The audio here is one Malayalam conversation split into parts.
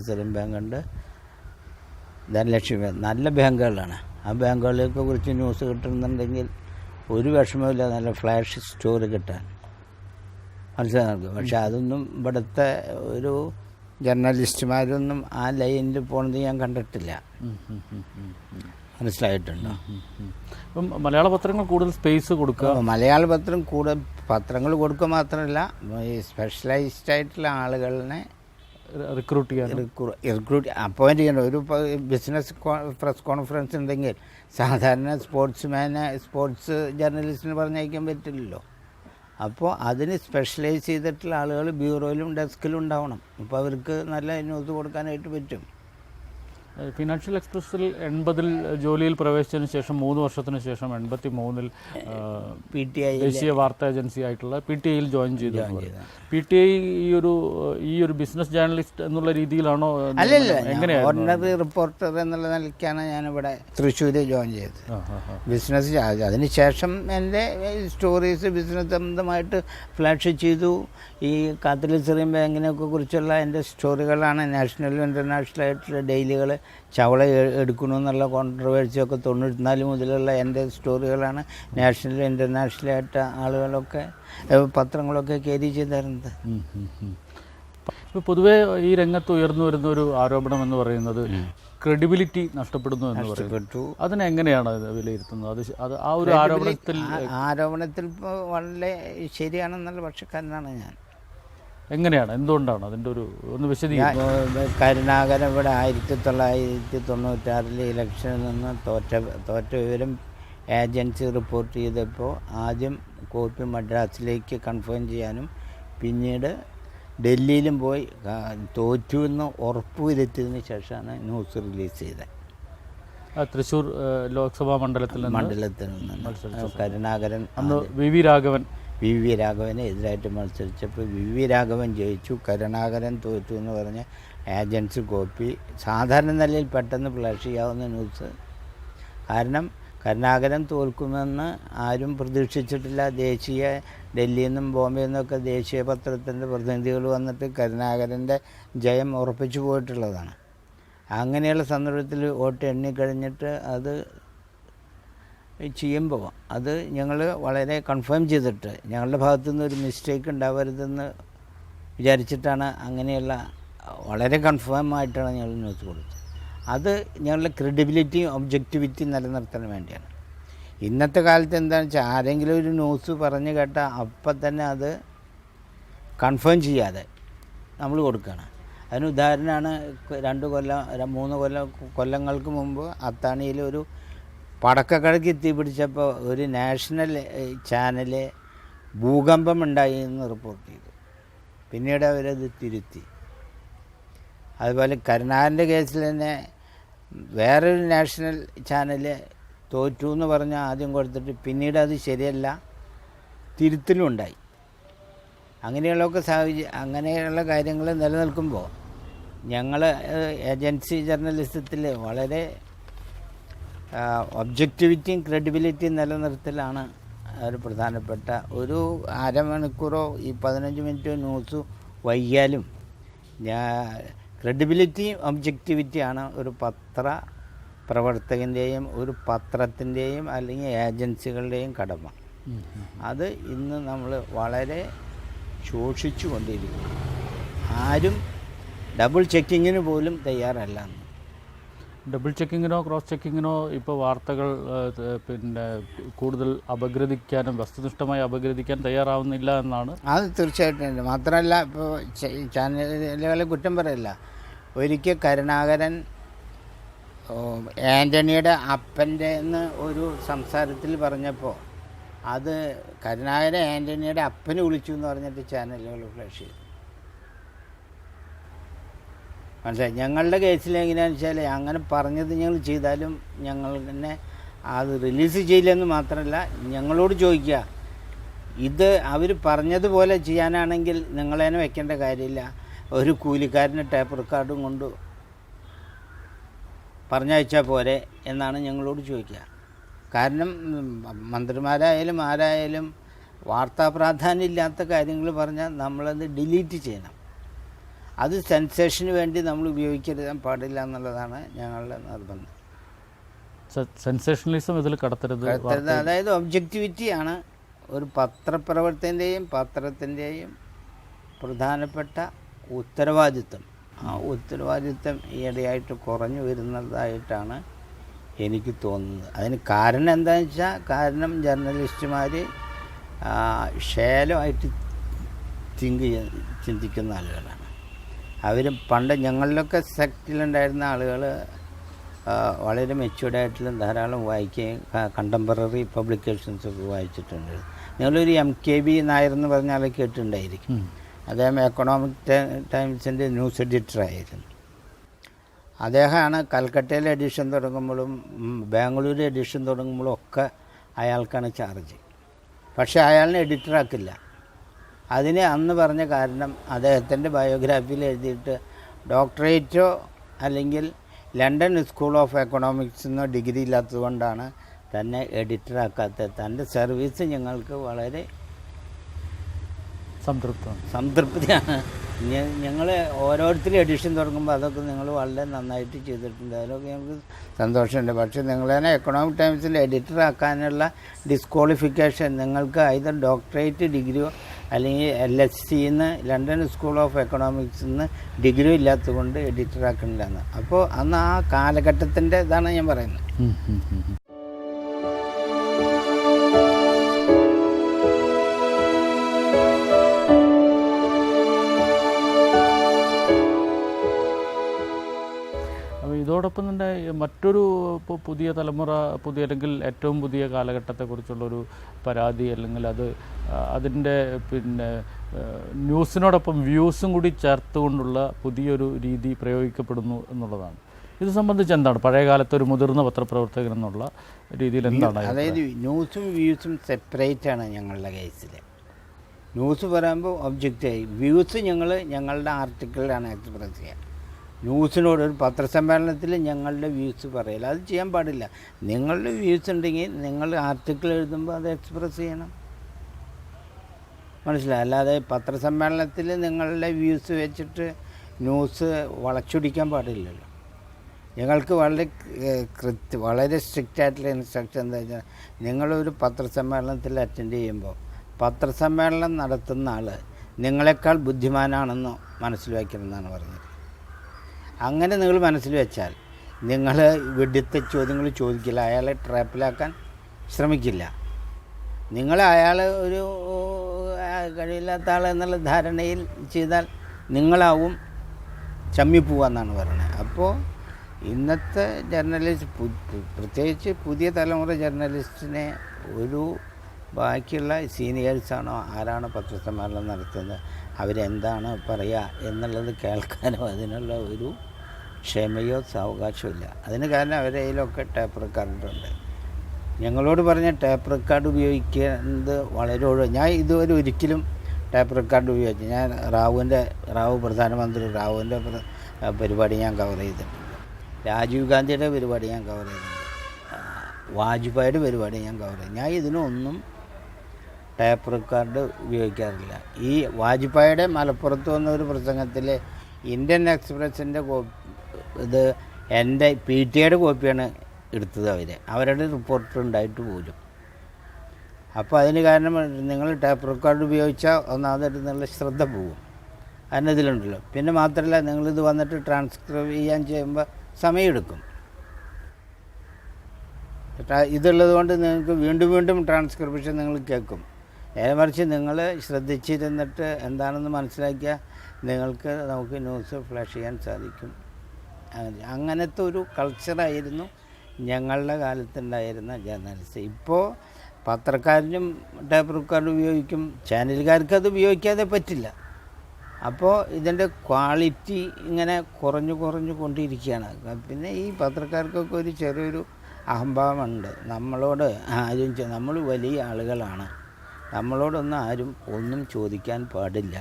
സെറിം ബാങ്കുണ്ട്, ധനലക്ഷ്മി ബാങ്ക്. നല്ല ബാങ്കുകളാണ്. ആ ബാങ്കുകളെയൊക്കെ കുറിച്ച് ന്യൂസ് കിട്ടുന്നുണ്ടെങ്കിൽ ഒരു വിഷമമില്ല, നല്ല ഫ്ലാഷ് സ്റ്റോറി കിട്ടാൻ മനസ്സിലാക്കും. പക്ഷെ അതൊന്നും ഇവിടുത്തെ ഒരു ജേർണലിസ്റ്റുമാരൊന്നും ആ ലൈനിൽ പോണത് ഞാൻ കണ്ടിട്ടില്ല. മനസ്സിലായിട്ടുണ്ടോ? ഇപ്പം മലയാള പത്രങ്ങൾ കൂടുതൽ സ്പേസ് കൊടുക്കുക, മലയാള പത്രം പത്രങ്ങൾ കൊടുക്കുക മാത്രമല്ല, ഈ സ്പെഷ്യലൈസ്ഡ് ആയിട്ടുള്ള ആളുകളെ റിക്രൂട്ട് അപ്പോയിൻറ്റ് ചെയ്യണം. ഒരു ബിസിനസ് പ്രസ് കോൺഫറൻസ് ഉണ്ടെങ്കിൽ സാധാരണ സ്പോർട്സ് ജേർണലിസ്റ്റിന് പറഞ്ഞയക്കാൻ പറ്റില്ലല്ലോ. അപ്പോൾ അതിന് സ്പെഷ്യലൈസ് ചെയ്തിട്ടുള്ള ആളുകൾ ബ്യൂറോയിലും ഡെസ്കിലും ഉണ്ടാവണം. അപ്പോൾ അവർക്ക് നല്ല ന്യൂസ് കൊടുക്കാനായിട്ട് പറ്റും. ഫിനാൻഷ്യൽ എക്സ്പ്രസ്സിൽ 80 ജോലിയിൽ പ്രവേശിച്ചതിന് ശേഷം 3 വർഷത്തിന് ശേഷം 83 PTI ദേശീയ വാർത്താ ഏജൻസി ആയിട്ടുള്ള PTIയിൽ ജോയിൻ ചെയ്തു. PTI ഈ ഒരു ബിസിനസ് ജേർണലിസ്റ്റ് എന്നുള്ള രീതിയിലാണോ? അല്ലല്ല, ഓർഡിനറി റിപ്പോർട്ടർ എന്നുള്ള നിലയ്ക്കാണ് ഞാനിവിടെ തൃശ്ശൂർ ജോയിൻ ചെയ്തത്. ബിസിനസ് അതിനുശേഷം എൻ്റെ സ്റ്റോറീസ് ബിസിനസ് സംബന്ധമായിട്ട് ഫ്ലാഷ് ചെയ്തു. ഈ കാത്തലിക് സെറിം ബാങ്കിനെയൊക്കെ കുറിച്ചുള്ള എൻ്റെ സ്റ്റോറികളാണ് നാഷണലും ഇൻ്റർനാഷണൽ ആയിട്ടുള്ള ഡെയിലികൾ. ചവള എടുക്കണമെന്നുള്ള കോൺട്രവേഴ്സിയൊക്കെ 94 മുതലുള്ള എൻ്റെ സ്റ്റോറികളാണ് നാഷണൽ ഇൻ്റർനാഷണലായിട്ട് ആളുകളൊക്കെ പത്രങ്ങളൊക്കെ ക്യാരി ചെയ്തിരുന്നത്. ഇപ്പോൾ പൊതുവേ ഈ രംഗത്ത് ഉയർന്നു വരുന്ന ഒരു ആരോപണം എന്ന് പറയുന്നത് ക്രെഡിബിലിറ്റി നഷ്ടപ്പെടുന്നു എന്ന് പറയുന്നു. അതിനെങ്ങനെയാണ് വിലയിരുത്തുന്നത്? അത് ആ ഒരു ആരോപണത്തിൽ ഇപ്പോൾ വളരെ ശരിയാണെന്നുള്ള പക്ഷക്കാരനാണ് ഞാൻ. എങ്ങനെയാണ്, എന്തുകൊണ്ടാണ് അതിൻ്റെ ഒന്ന് വിശദീകരിക്കും? കരുണാകരൻ ഇവിടെ 1996 ഇലക്ഷനിൽ നിന്ന് തോറ്റ വിവരം ഏജൻസി റിപ്പോർട്ട് ചെയ്തപ്പോൾ ആദ്യം കോപ്പി മദ്രാസിലേക്ക് കൺഫേം ചെയ്യാനും പിന്നീട് ഡൽഹിയിലും പോയി തോറ്റു എന്ന് ഉറപ്പുവരുത്തിയതിന് ശേഷമാണ് ന്യൂസ് റിലീസ് ചെയ്തത്. തൃശ്ശൂർ ലോക്സഭാ മണ്ഡലത്തിൽ നിന്ന് കരുണാകരൻ അന്ന് വി വി രാഘവന് എതിരായിട്ട് മത്സരിച്ചപ്പോൾ വി രാഘവൻ ജയിച്ചു, കരുണാകരൻ തോറ്റു എന്ന് പറഞ്ഞ് ഏജൻസി കോപ്പി സാധാരണ നിലയിൽ പെട്ടെന്ന് ഫ്ലാഷ് ചെയ്യാവുന്ന ന്യൂസ്. കാരണം കരുണാകരൻ തോൽക്കുമെന്ന് ആരും പ്രതീക്ഷിച്ചിട്ടില്ല. ഡൽഹിയിൽ നിന്നും ബോംബെയിൽ നിന്നൊക്കെ ദേശീയ പത്രത്തിൻ്റെ പ്രതിനിധികൾ വന്നിട്ട് കരുണാകരൻ്റെ ജയം ഉറപ്പിച്ചു പോയിട്ടുള്ളതാണ്. അങ്ങനെയുള്ള സന്ദർഭത്തിൽ വോട്ട് എണ്ണിക്കഴിഞ്ഞിട്ട് അത് ചെയ്യുമ്പോൾ അത് ഞങ്ങൾ വളരെ കൺഫേം ചെയ്തിട്ട് ഞങ്ങളുടെ ഭാഗത്തു നിന്ന് ഒരു മിസ്റ്റേക്ക് ഉണ്ടാവരുതെന്ന് വിചാരിച്ചിട്ടാണ് അങ്ങനെയുള്ള വളരെ കൺഫേം ആയിട്ടാണ് ഞങ്ങൾ ന്യൂസ് കൊടുത്തത്. അത് ഞങ്ങളുടെ ക്രെഡിബിലിറ്റിയും ഒബ്ജക്റ്റിവിറ്റിയും നിലനിർത്താൻ വേണ്ടിയാണ്. ഇന്നത്തെ കാലത്ത് എന്താണെന്ന് വെച്ചാൽ ആരെങ്കിലും ഒരു ന്യൂസ് പറഞ്ഞു കേട്ടാൽ അപ്പം തന്നെ അത് കൺഫേം ചെയ്യാതെ നമ്മൾ കൊടുക്കുകയാണ്. അതിന് ഉദാഹരണമാണ് 2 കൊല്ലങ്ങൾക്ക് മുമ്പ് അത്താണിയിൽ ഒരു പടക്കക്കടയ്ക്ക് തീപിടിച്ചപ്പോൾ ഒരു നാഷണൽ ചാനൽ ഭൂകമ്പം ഉണ്ടായി എന്ന് റിപ്പോർട്ട് ചെയ്തു. പിന്നീട് അവരത് തിരുത്തി. അതുപോലെ കരുണാകരൻ്റെ കേസിൽ തന്നെ വേറൊരു നാഷണൽ ചാനൽ തോറ്റു എന്ന് പറഞ്ഞാൽ ആദ്യം കൊടുത്തിട്ട് പിന്നീട് അത് ശരിയല്ല തിരുത്തലും ഉണ്ടായി. അങ്ങനെയുള്ള കാര്യങ്ങൾ നിലനിൽക്കുമ്പോൾ ഞങ്ങൾ ഏജൻസി ജേർണലിസത്തിൽ വളരെ ഒബ്ജക്റ്റിവിറ്റിയും ക്രെഡിബിലിറ്റിയും നിലനിർത്തലാണ് ഒരു പ്രധാനപ്പെട്ട. ഒരു അരമണിക്കൂറോ 15 മിനിറ്റോ ന്യൂസ് വൈകിയാലും ക്രെഡിബിലിറ്റിയും ഒബ്ജക്റ്റിവിറ്റിയാണ് ഒരു പ്രവർത്തകൻ്റെയും ഒരു പത്രത്തിൻ്റെയും അല്ലെങ്കിൽ ഏജൻസികളുടെയും കടമ. അത് ഇന്ന് നമ്മൾ വളരെ ശോഷിച്ചു കൊണ്ടിരിക്കുന്നു. ആരും ഡബിൾ ചെക്കിങ്ങിന് പോലും തയ്യാറല്ല. ഡബിൾ ചെക്കിങ്ങിനോ ക്രോസ് ചെക്കിങ്ങിനോ ഇപ്പോൾ വാർത്തകൾ കൂടുതൽ അപഗ്രഥിക്കാനും വസ്തുനിഷ്ഠമായി അപഗ്രഥിക്കാൻ തയ്യാറാവുന്നില്ല എന്നാണ്. അത് തീർച്ചയായിട്ടും. മാത്രമല്ല ഇപ്പോൾ ചാനലുകളെ കുറ്റം പറയില്ല. ഒരിക്കൽ കരുണാകരൻ ആൻ്റണിയുടെ അപ്പൻ്റെ എന്ന് ഒരു സംസാരത്തിൽ പറഞ്ഞപ്പോൾ അത് കരുണാകരൻ ആൻ്റണിയുടെ അപ്പനെ വിളിച്ചു എന്ന് പറഞ്ഞിട്ട് ചാനലുകൾ ഫ്ലാഷ് ചെയ്തു. മനസ്സിലായി? ഞങ്ങളുടെ കേസിൽ എങ്ങനെയാണെന്ന് വെച്ചാൽ അങ്ങനെ പറഞ്ഞത് ഞങ്ങൾ ചെയ്താലും ഞങ്ങൾ തന്നെ അത് റിലീസ് ചെയ്യില്ലെന്ന് മാത്രമല്ല, ഞങ്ങളോട് ചോദിക്കുക, ഇത് അവർ പറഞ്ഞതുപോലെ ചെയ്യാനാണെങ്കിൽ നിങ്ങളതിനെ വെക്കേണ്ട കാര്യമില്ല, ഒരു കൂലിക്കാരന് ടേപ്പ് റെക്കോർഡും കൊണ്ട് പറഞ്ഞയച്ചാൽ പോരെ എന്നാണ് ഞങ്ങളോട് ചോദിക്കുക. കാരണം മന്ത്രിമാരായാലും ആരായാലും വാർത്താ പ്രാധാന്യം ഇല്ലാത്ത കാര്യങ്ങൾ പറഞ്ഞാൽ നമ്മളത് ഡിലീറ്റ് ചെയ്യണം. അത് സെൻസേഷന് വേണ്ടി നമ്മൾ ഉപയോഗിക്കാൻ പാടില്ല എന്നുള്ളതാണ് ഞങ്ങളുടെ നിർബന്ധം. സെൻസേഷണലിസം ഇതിൽ കടത്തരുത്. അതായത് ഒബ്ജക്റ്റിവിറ്റിയാണ് ഒരു പത്രപ്രവർത്തകൻ്റെയും പത്രത്തിൻ്റെയും പ്രധാനപ്പെട്ട ഉത്തരവാദിത്വം. ആ ഉത്തരവാദിത്വം ഈയിടെയായിട്ട് കുറഞ്ഞു വരുന്നതായിട്ടാണ് എനിക്ക് തോന്നുന്നത്. അതിന് കാരണം എന്താണെന്ന് വെച്ചാൽ, കാരണം ജേർണലിസ്റ്റുമാർ ശേലമായിട്ട് ചിന്തിക്കുന്ന ആളുകളാണ്. അവർ പണ്ട് ഞങ്ങളിലൊക്കെ സെക്റ്റിലുണ്ടായിരുന്ന ആളുകൾ വളരെ മെച്യൂർഡായിട്ടുള്ള ധാരാളം വായിക്കുകയും കണ്ടംപററി പബ്ലിക്കേഷൻസൊക്കെ വായിച്ചിട്ടുണ്ട്. നിങ്ങളൊരു MKB നായർ എന്ന് പറഞ്ഞ ആളെ കേട്ടിട്ടുണ്ടായിരിക്കും. അദ്ദേഹം എക്കണോമിക് ടൈംസിൻ്റെ ന്യൂസ് എഡിറ്ററായിരുന്നു. അദ്ദേഹമാണ് കൽക്കട്ടയിലെ എഡിഷൻ തുടങ്ങുമ്പോഴും ബാംഗ്ലൂർ എഡിഷൻ തുടങ്ങുമ്പോഴും ഒക്കെ അയാൾക്കാണ് ചാർജ്. പക്ഷേ അയാളിനെ എഡിറ്ററാക്കില്ല. അതിന് അന്ന് പറഞ്ഞ കാരണം അദ്ദേഹത്തിൻ്റെ ബയോഗ്രാഫിയിൽ എഴുതിയിട്ട് ഡോക്ടറേറ്റോ അല്ലെങ്കിൽ ലണ്ടൻ സ്കൂൾ ഓഫ് എക്കണോമിക്സിനോ ഡിഗ്രി ഇല്ലാത്തതുകൊണ്ടാണ് തന്നെ എഡിറ്ററാക്കാത്തത്. തൻ്റെ സർവീസ് ഞങ്ങൾക്ക് വളരെ സംതൃപ്തിയാണ്. ഞങ്ങൾ ഓരോരുത്തരും എഡിഷൻ തുടങ്ങുമ്പോൾ അതൊക്കെ നിങ്ങൾ വളരെ നന്നായിട്ട് ചെയ്തിട്ടുണ്ട്, അതിലൊക്കെ ഞങ്ങൾക്ക് സന്തോഷമുണ്ട്. പക്ഷേ നിങ്ങളെ എക്കണോമിക് ടൈംസിൽ എഡിറ്ററാക്കാനുള്ള ഡിസ്ക്വാളിഫിക്കേഷൻ നിങ്ങൾക്ക് ഐതർ ഡോക്ടറേറ്റ് ഡിഗ്രിയോ അല്ലെങ്കിൽ LSCന്ന് ലണ്ടൻ സ്കൂൾ ഓഫ് എക്കണോമിക്സിന്ന് ഡിഗ്രി ഇല്ലാത്തതുകൊണ്ട് എഡിറ്ററാക്കണില്ലെന്ന്. അപ്പോൾ അന്ന് ആ കാലഘട്ടത്തിൻ്റെ ഇതാണ് ഞാൻ പറയുന്നത്. ഇതോടൊപ്പം തന്നെ മറ്റൊരു ഇപ്പോൾ പുതിയ തലമുറ അല്ലെങ്കിൽ ഏറ്റവും പുതിയ കാലഘട്ടത്തെക്കുറിച്ചുള്ളൊരു പരാതി, അല്ലെങ്കിൽ അതിൻ്റെ ന്യൂസിനോടൊപ്പം വ്യൂസും കൂടി ചേർത്തുകൊണ്ടുള്ള പുതിയൊരു രീതി പ്രയോഗിക്കപ്പെടുന്നു എന്നുള്ളതാണ്. ഇത് സംബന്ധിച്ച് എന്താണ് പഴയ കാലത്ത് ഒരു മുതിർന്ന പത്രപ്രവർത്തകൻ എന്നുള്ള രീതിയിൽ എന്താണ്? അതായത് ന്യൂസും വ്യൂസും സെപ്പറേറ്റ് ആണ് ഞങ്ങളുടെ കേസിൽ. ന്യൂസ് പറയുമ്പോൾ ഒബ്ജക്റ്റായി, വ്യൂസ് ഞങ്ങളുടെ ആർട്ടിക്കിളിലാണ് എക്സ്പ്രസ് ചെയ്യുക. ന്യൂസിനോട് ഒരു പത്രസമ്മേളനത്തിൽ ഞങ്ങളുടെ വ്യൂസ് പറയില്ല, അത് ചെയ്യാൻ പാടില്ല. നിങ്ങളുടെ വ്യൂസ് ഉണ്ടെങ്കിൽ നിങ്ങൾ ആർട്ടിക്കിൾ എഴുതുമ്പോൾ അത് എക്സ്പ്രസ് ചെയ്യണം, മനസ്സിലായി? അല്ലാതെ പത്രസമ്മേളനത്തിൽ നിങ്ങളുടെ വ്യൂസ് വെച്ചിട്ട് ന്യൂസ് വളച്ചൊടിക്കാൻ പാടില്ലല്ലോ. ഞങ്ങൾക്ക് വളരെ സ്ട്രിക്റ്റ് ആയിട്ടുള്ള ഇൻസ്ട്രക്ഷൻ എന്താ വെച്ചാൽ, നിങ്ങളൊരു പത്രസമ്മേളനത്തിൽ അറ്റൻഡ് ചെയ്യുമ്പോൾ പത്രസമ്മേളനം നടത്തുന്ന ആൾ നിങ്ങളെക്കാൾ ബുദ്ധിമാനാണെന്നോ മനസ്സിൽ വയ്ക്കണമെന്നാണ് പറഞ്ഞത്. അങ്ങനെ നിങ്ങൾ മനസ്സിൽ വെച്ചാൽ നിങ്ങൾ വെടിത്തെ ചോദ്യങ്ങൾ ചോദിക്കില്ല, അയാളെ ട്രാപ്പിലാക്കാൻ ശ്രമിക്കില്ല. നിങ്ങൾ അയാൾ ഒരു കഴിവില്ലാത്ത ആൾ എന്നുള്ള ധാരണയിൽ ചെയ്താൽ നിങ്ങളാവും ചമ്മിപ്പോവാന്നാണ് പറയുന്നത്. അപ്പോൾ ഇന്നത്തെ ജേർണലിസ്റ്റ്, പ്രത്യേകിച്ച് പുതിയ തലമുറ ജേർണലിസ്റ്റിനെ ഒരു ബാക്കിയുള്ള സീനിയേഴ്സാണോ ആരാണോ പത്രസമ്മേളനം നടത്തുന്നത് അവരെന്താണ് പറയുക എന്നുള്ളത് കേൾക്കാനോ അതിനുള്ള ഒരു ക്ഷമയോ സാവകാശമോ ഇല്ല. അതിന് കാരണം അവരുടെ കയ്യിലൊക്കെ ടേപ്പ് റെക്കോർഡുണ്ട്. ഞങ്ങളോട് പറഞ്ഞ ടേപ്പ് റെക്കോർഡ് ഉപയോഗിക്കുന്നത് വളരെ ഞാൻ ഇതുവരെ ഒരിക്കലും ടേപ്പ് റെക്കോർഡ് ഉപയോഗിച്ചു. ഞാൻ പ്രധാനമന്ത്രി റാവുവിൻ്റെ പരിപാടി ഞാൻ കവർ ചെയ്തിട്ടുണ്ട്, രാജീവ് ഗാന്ധിയുടെ പരിപാടി ഞാൻ കവർ ചെയ്തിട്ടുണ്ട്, വാജ്പേയിയുടെ പരിപാടി ഞാൻ കവർ ചെയ്തു. ഞാൻ ഇതിനൊന്നും ടേപ്പ് റെക്കോർഡ് ഉപയോഗിക്കാറില്ല. ഈ വാജ്പേയിയുടെ മലപ്പുറത്ത് വന്ന ഒരു പ്രസംഗത്തിൽ ഇന്ത്യൻ എക്സ്പ്രസിൻ്റെ ഇത് എൻ്റെ PTAയുടെ കോപ്പിയാണ് എടുത്തത് അവരുടെ റിപ്പോർട്ടർ ഉണ്ടായിട്ട് പോലും. അപ്പോൾ അതിന് കാരണം നിങ്ങൾ ടേപ്പ് റെക്കോർഡ് ഉപയോഗിച്ചാൽ ഒന്നാമതായിട്ട് നിങ്ങളുടെ ശ്രദ്ധ പോകും, അതിനതിലുണ്ടല്ലോ. പിന്നെ മാത്രമല്ല നിങ്ങളിത് വന്നിട്ട് ട്രാൻസ്ക്രൈബ് ചെയ്യാൻ ചെയ്യുമ്പോൾ സമയമെടുക്കും. ഇതുള്ളത് കൊണ്ട് നിങ്ങൾക്ക് വീണ്ടും വീണ്ടും ട്രാൻസ്ക്രിപ്ഷൻ നിങ്ങൾ കേൾക്കും. നേരെ മറിച്ച് നിങ്ങൾ ശ്രദ്ധിച്ചിരുന്നിട്ട് എന്താണെന്ന് മനസ്സിലാക്കിയാൽ നമുക്ക് ന്യൂസ് ഫ്ലാഷ് ചെയ്യാൻ സാധിക്കും. അങ്ങനത്തെ ഒരു കൾച്ചറായിരുന്നു ഞങ്ങളുടെ കാലത്തുണ്ടായിരുന്ന ജേർണലിസ്റ്റ്. ഇപ്പോൾ പത്രക്കാരനും ടേപ്പ് റെക്കോർഡ് ഉപയോഗിക്കും, ചാനലുകാർക്ക് അത് ഉപയോഗിക്കാതെ പറ്റില്ല. അപ്പോൾ ഇതിൻ്റെ ക്വാളിറ്റി ഇങ്ങനെ കുറഞ്ഞു കൊണ്ടിരിക്കുകയാണ്. പിന്നെ ഈ പത്രക്കാർക്കൊക്കെ ഒരു ചെറിയൊരു അഹംഭാവമുണ്ട്. നമ്മളോട് നമ്മൾ വലിയ ആളുകളാണ്, നമ്മളോടൊന്നും ആരും ഒന്നും ചോദിക്കാൻ പാടില്ല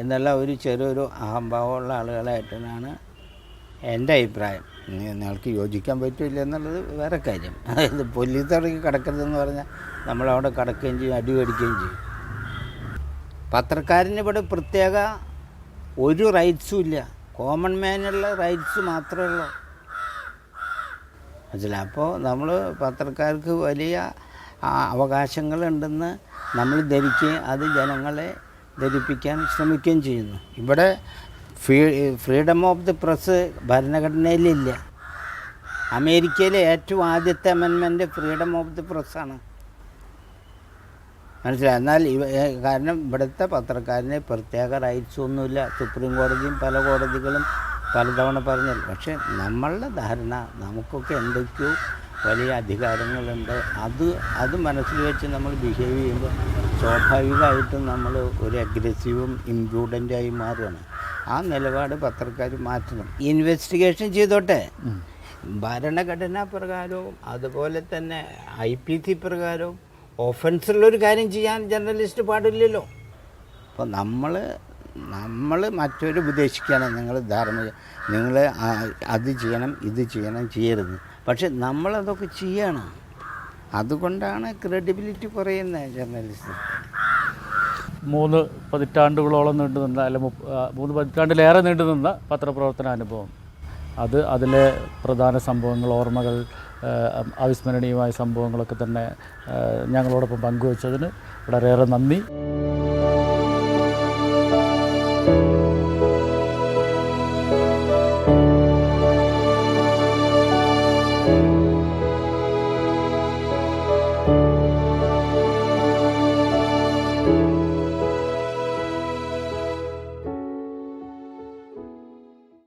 എന്നുള്ള ഒരു ചെറിയൊരു അഹംഭാവമുള്ള ആളുകളായിട്ടാണ് എൻ്റെ അഭിപ്രായം. നിങ്ങൾക്ക് യോജിക്കാൻ പറ്റില്ല എന്നുള്ളത് വേറെ കാര്യം. അതായത് പോലീസടക്കി കിടക്കരുതെന്ന് പറഞ്ഞാൽ നമ്മളവിടെ കിടക്കുകയും ചെയ്യും, അടി മേടിക്കുകയും ചെയ്യും. പത്രക്കാരന് ഇവിടെ പ്രത്യേക ഒരു റൈറ്റ്സും ഇല്ല. കോമൺ മാനുള്ള റൈറ്റ്സ് മാത്രമേ ഉള്ളൂ. മനസ്സിലായി? അപ്പോൾ നമ്മൾ പത്രക്കാർക്ക് വലിയ അവകാശങ്ങളുണ്ടെന്ന് നമ്മൾ ധരിക്കുകയും അത് ജനങ്ങളെ ധരിപ്പിക്കാൻ ശ്രമിക്കുകയും ചെയ്യുന്നു. ഇവിടെ ഫ്രീഡം ഓഫ് ദി പ്രസ് ഭരണഘടനയിലില്ല. അമേരിക്കയിലെ ഏറ്റവും ആദ്യത്തെ അമെൻമെൻറ്റ് ഫ്രീഡം ഓഫ് ദി പ്രസ്സാണ്. മനസ്സിലായി? എന്നാൽ കാരണം ഇവിടുത്തെ പത്രക്കാരന് പ്രത്യേക റൈറ്റ്സ് ഒന്നുമില്ല. സുപ്രീം കോടതിയും പല കോടതികളും പലതവണ പറഞ്ഞില്ല. പക്ഷേ നമ്മളുടെ ധാരണ നമുക്കൊക്കെ എന്തൊക്കെയോ വലിയ അധികാരങ്ങളുണ്ട്. അത് മനസ്സിൽ വെച്ച് നമ്മൾ ബിഹേവ് ചെയ്യുമ്പോൾ സ്വാഭാവികമായിട്ടും നമ്മൾ ഒരു അഗ്രസീവും ഇംപ്രൂഡൻ്റായി മാറുകയാണ്. ആ നിലപാട് പത്രക്കാർ മാറ്റണം. ഇൻവെസ്റ്റിഗേഷൻ ചെയ്തോട്ടെ. ഭരണഘടനാ പ്രകാരവും അതുപോലെ തന്നെ IPC പ്രകാരവും ഒഫൻസുള്ളൊരു കാര്യം ചെയ്യാൻ ജേർണലിസ്റ്റ് പാടില്ലല്ലോ. അപ്പോൾ നമ്മൾ മറ്റൊരു ഉപദേശിക്കുകയാണ്, നിങ്ങൾ നിങ്ങൾ അത് ചെയ്യണം, ഇത് ചെയ്യണം, ചെയ്യരുത്. പക്ഷെ നമ്മളതൊക്കെ ചെയ്യണം. അതുകൊണ്ടാണ് ക്രെഡിബിലിറ്റി കുറയുന്നത് ജേർണലിസ്റ്റ്. 3 പതിറ്റാണ്ടുകളോളം നീണ്ടുനിന്ന, അല്ല 3 പതിറ്റാണ്ടിലേറെ നീണ്ടുനിന്ന പത്രപ്രവർത്തന അനുഭവം, അതിലെ പ്രധാന സംഭവങ്ങൾ, ഓർമ്മകൾ, അവിസ്മരണീയമായ സംഭവങ്ങളൊക്കെ തന്നെ ഞങ്ങളോടൊപ്പം പങ്കുവച്ചതിന് വളരെയേറെ നന്ദി.